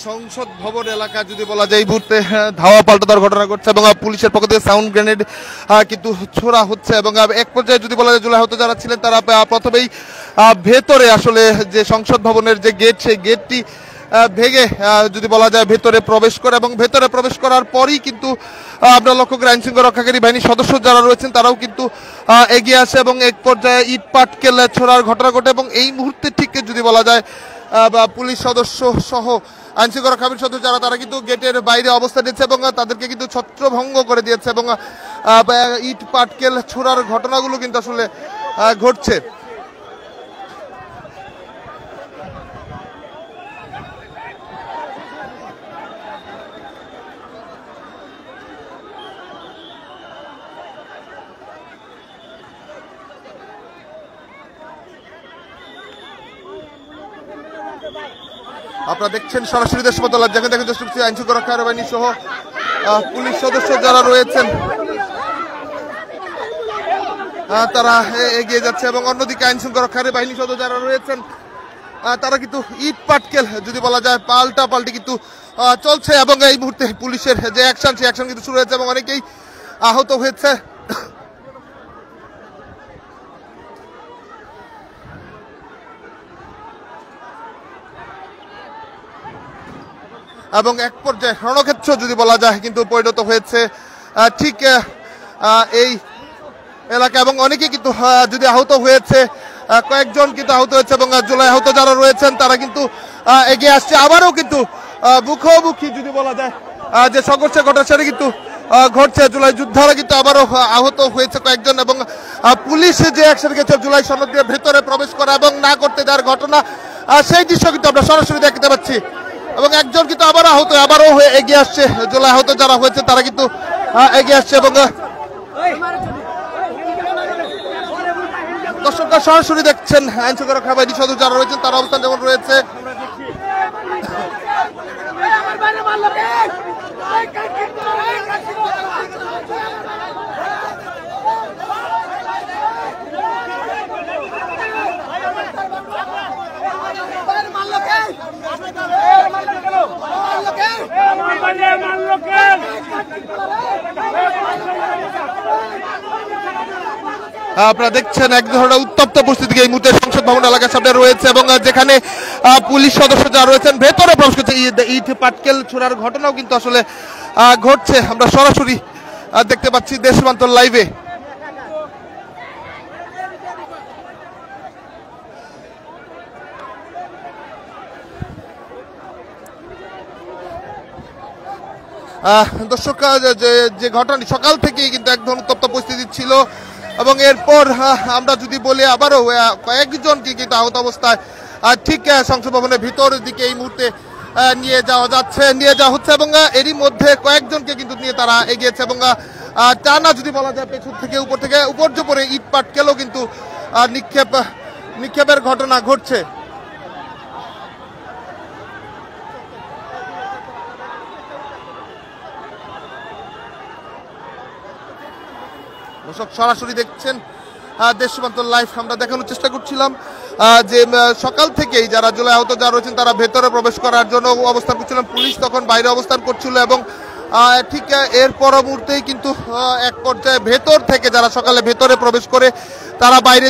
সংসদ ভবন এলাকা যদি বলা যায় এই মুহূর্তে ধাওয়া পাল্টাদার ঘটনা ঘটছে এবং পুলিশের পক্ষ থেকে সাউন্ড গ্রেনেড কিন্তু ছোড়া হচ্ছে এবং এক পর্যায়ে যদি বলা যায় জুলাই আহত যারা ছিলেন তারা প্রথমেই ভেতরে আসলে যে সংসদ ভবনের যে গেট সেই গেটটি ভেঙে যদি বলা যায় ভেতরে প্রবেশ করে এবং ভেতরে প্রবেশ করার পরই কিন্তু আমরা লক্ষ্য করি আইন শৃঙ্খলা রক্ষাকারী বাহিনীর সদস্য যারা রয়েছেন তারাও কিন্তু এগিয়ে আসে এবং এক পর্যায়ে ইট পাটকেল ছোড়ার ঘটনা ঘটে এবং এই মুহূর্তে ঠিক যদি বলা যায় পুলিশ সদস্য সহ আইন শৃঙ্খলা রক্ষাকারী সদস্য যারা তারা কিন্তু গেটের বাইরে অবস্থান নিচ্ছে এবং তাদেরকে কিন্তু ছত্রভঙ্গ করে দিয়েছে এবং ইট পাটকেল ছোড়ার ঘটনাগুলো কিন্তু আসলে ঘটছে। আপনারা দেখছেন সরাসরি দেশ মতো যেখানে দেখেন আইন শৃঙ্খলা রক্ষাকারী বাহিনী সহ পুলিশ সদস্য যারা রয়েছেন তারা এগিয়ে যাচ্ছে এবং অন্যদিকে আইন শৃঙ্খলা রক্ষাকারী বাহিনী সদস্য যারা রয়েছেন তারা কিন্তু ইট পাটকেল যদি বলা যায় পাল্টি কিন্তু চলছে এবং এই মুহূর্তে পুলিশের যে অ্যাকশন সেই অ্যাকশন কিন্তু শুরু হয়েছে এবং অনেকেই আহত হয়েছে এবং এক পর্যায়ে রণক্ষেত্র যদি বলা যায় কিন্তু পরিণত হয়েছে ঠিক এই এলাকা এবং অনেকে কিন্তু যদি আহত হয়েছে কয়েকজন কিন্তু আহত হয়েছে এবং জুলাই আহত যারা রয়েছেন তারা কিন্তু এগিয়ে আসছে আবারও কিন্তু মুখোমুখি যদি বলা যায় যে সংঘর্ষের ঘটনা সেটা কিন্তু ঘটছে জুলাই যোদ্ধারা কিন্তু আবারও আহত হয়েছে কয়েকজন এবং পুলিশ যে অ্যাকশন গেছে জুলাই সনদ দিয়ে ভেতরে প্রবেশ করা এবং না করতে দেওয়ার ঘটনা সেই দৃশ্য কিন্তু আমরা সরাসরি দেখতে পাচ্ছি এবং একজন কিন্তু আবারও এগিয়ে আসছে জুলাই আহত যারা হয়েছে তারা কিন্তু এগিয়ে আসছে এবং দর্শকরা সরাসরি দেখছেন আইন শৃঙ্খলা রক্ষা বাহিনীর সদস্য যারা রয়েছেন তার অবস্থান যেমন রয়েছে আপনারা দেখছেন এক ধরনের উত্তপ্ত পরিস্থিতি এই মুহূর্তে সংসদ ভবন এলাকার সামনে রয়েছে এবং যেখানে পুলিশ সদস্য যারা রয়েছেন ভেতরে প্রবেশ করছে ইট পাটকেল ছোড়ার ঘটনাও কিন্তু আসলে ঘটছে আমরা সরাসরি দেখতে পাচ্ছি দেশবান্তর লাইভে। দর্শক যে ঘটনা সকাল থেকেই কিন্তু এক ধরনের উত্তপ্ত পরিস্থিতি ছিল এবং এরপর আমরা যদি বলি আবারও কয়েকজনকে কিন্তু আহত অবস্থায় ঠিক সংসদ ভবনের ভিতরের দিকে এই মুহূর্তে নিয়ে যাওয়া হচ্ছে এবং এরই মধ্যে কয়েকজনকে কিন্তু নিয়ে তারা এগিয়েছে এবং টানা যদি বলা যায় পেছন থেকে উপর উপরে ইট পাটকেলও কিন্তু নিক্ষেপের ঘটনা ঘটছে। দর্শক সরাসরি দেখছেন দেশবান্তর লাইভ আমরা দেখানোর চেষ্টা করছিলাম যে সকাল থেকেই যারা জুলাই আহত যারা রয়েছেন তারা ভেতরে প্রবেশ করার জন্য অবস্থান করছিলেন পুলিশ তখন বাইরে অবস্থান করছিল এবং ঠিক এর পরবর্তীতেই কিন্তু এক পর্যায়ে ভেতর থেকে যারা সকালে ভেতরে প্রবেশ করে তারা বাইরে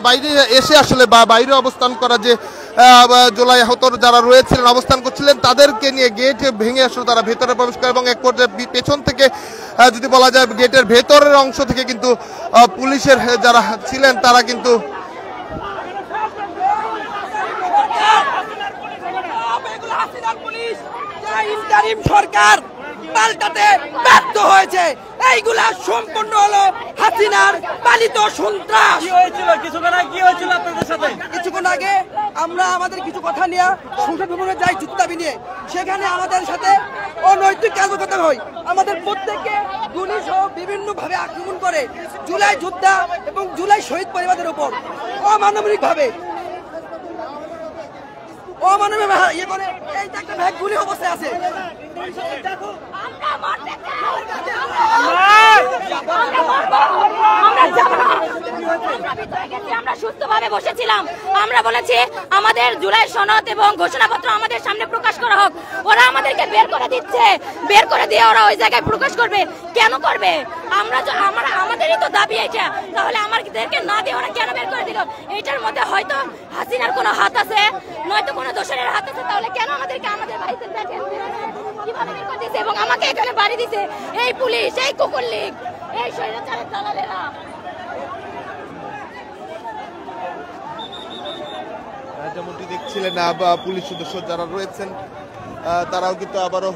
বাইরে এসে আসলে বাইরে অবস্থান করা যে জুলাই আহত যারা রয়েছিলেন অবস্থান করছিলেন তাদেরকে নিয়ে গেট ভেঙে আসলে তারা ভেতরে প্রবেশ করে এবং এক পর্যায়ে পেছন থেকে যদি বলা যায় গেটের ভেতরের অংশ থেকে কিন্তু পুলিশের যারা ছিলেন তারা কিন্তু সরকার পাল্টাতে ব্যর্থ হয়েছে। এইগুলা সম্পূর্ণ হলো হাসিনার পালিত সন্ত্রাস। কিছুক্ষণ আগে আমরা আমাদের কিছু কথা নিয়ে সংসদ ভবনে যাই যুক্তাবি নিয়ে, সেখানে আমাদের সাথে অনৈতিক কার্যকতা হয়, আমাদের প্রত্যেককে গুলি সহ বিভিন্ন ভাবে আক্রমণ করে জুলাই যোদ্ধা এবং জুলাই শহীদ পরিবারের উপর অমানবিক ভাবে ইয়ে করে। এই একটা ব্যাগ গুলি অবস্থায় আছে। আমরা সুস্থভাবে বসেছিলাম, আমরা বলেছি আমাদের জুলাই সনদ এবং ঘোষণাপত্র আমাদের সামনে প্রকাশ করা হোক। ওরা আমাদেরকে বের করে দিচ্ছে, বের করে দিয়ে ওরা ওই জায়গায় প্রকাশ করবে। কেন করবে? আমাদেরই তো দাবি এটা, তাহলে আমাদেরকে না দিয়ে ওরা কেন বের করে দিল? এটার মধ্যে হয়তো হাসিনার কোনো হাত আছে, নয়তো কোনো দোষরের হাত আছে। তাহলে কেন আমাদেরকে আমাদের বাড়িতে দেখেন কিভাবে বের করে দিচ্ছে এবং আমাকে এখানে বাড়ি দিছে এই পুলিশ, এই কুকুর লীগ, এই স্বৈরাচারের দালালেরা। যেমনটি দেখছিলেন পুলিশ সদস্য যারা রয়েছেন তারাও কিন্তু আবারও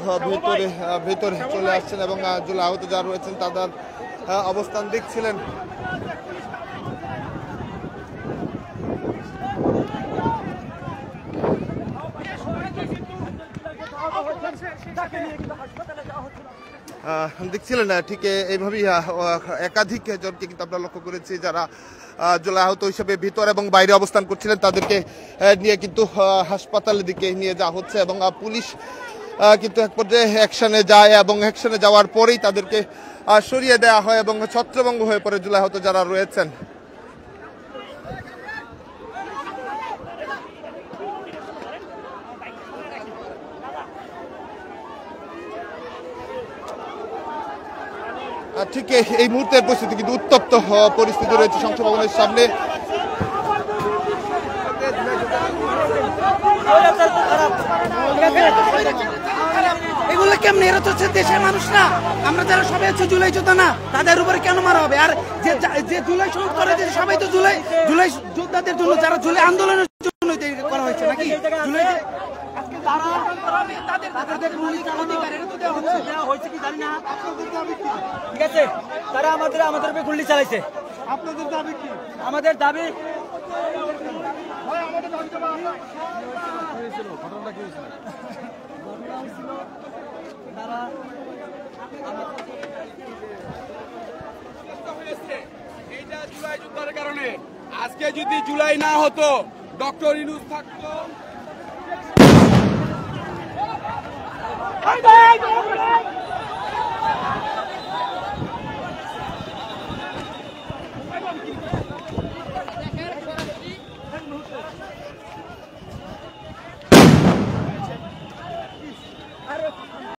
ভেতরে চলে আসছেন এবং জুলাই আহত যারা রয়েছেন তাদের অবস্থান দেখছিলেন। দেখছিলেন ঠিক এইভাবেই একাধিক জনকে কিন্তু আমরা লক্ষ্য করেছি যারা জুলাই আহত হিসেবে ভিতর এবং বাইরে অবস্থান করছিলেন তাদেরকে নিয়ে কিন্তু হাসপাতালের দিকে নিয়ে যাওয়া হচ্ছে এবং পুলিশ কিন্তু এক পর্যায়ে অ্যাকশনে যায় এবং অ্যাকশনে যাওয়ার পরেই তাদেরকে সরিয়ে দেওয়া হয় এবং ছত্রভঙ্গ হয়ে পড়ে জুলাই আহত যারা রয়েছেন। ঠিক এই মুহূর্তের পরিস্থিতি কিন্তু উত্তপ্ত পরিস্থিতি রয়েছে সংসদ ভবনের সামনে। এগুলো কেমন? এরা তো হচ্ছে দেশের মানুষ না। আমরা যারা সবাই হচ্ছে জুলাই যোদ্ধা না, তাদের উপরে কেন মারা হবে? আর যে জুলাই শহীদ করে সবাই তো জুলাই যোদ্ধাদের জন্য, যারা জুলাই আন্দোলনের জন্য করা হয়েছে নাকি? জুলাই ঠিক আছে, তারা আমাদের উপরে গুলি চালাইছে। আপনাদের দাবি কি? আমাদের দাবি এইটা জুলাই যুদ্ধের কারণে। আজকে যদি জুলাই না হতো, ডক্টর ইউনূস থাকতো।